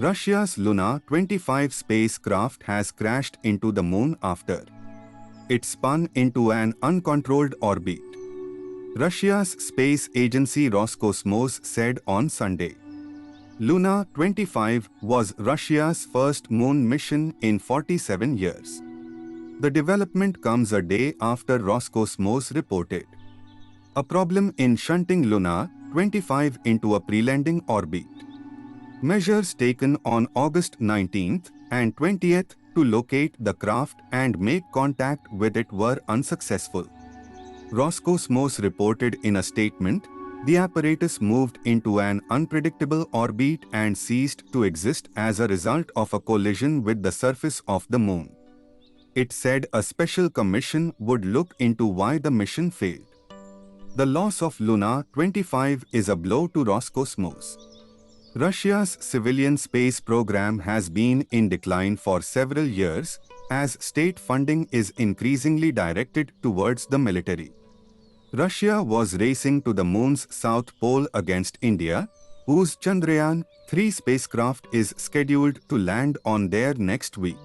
Russia's Luna-25 spacecraft has crashed into the Moon after it spun into an uncontrolled orbit, Russia's space agency Roscosmos said on Sunday. Luna-25 was Russia's first moon mission in 47 years. The development comes a day after Roscosmos reported a problem in shunting Luna-25 into a pre-landing orbit. Measures taken on August 19th and 20th to locate the craft and make contact with it were unsuccessful. Roscosmos reported in a statement, the apparatus moved into an unpredictable orbit and ceased to exist as a result of a collision with the surface of the Moon. It said a special commission would look into why the mission failed. The loss of Luna-25 is a blow to Roscosmos. Russia's civilian space program has been in decline for several years as state funding is increasingly directed towards the military. Russia was racing to the Moon's south pole against India, whose Chandrayaan-3 spacecraft is scheduled to land on there next week.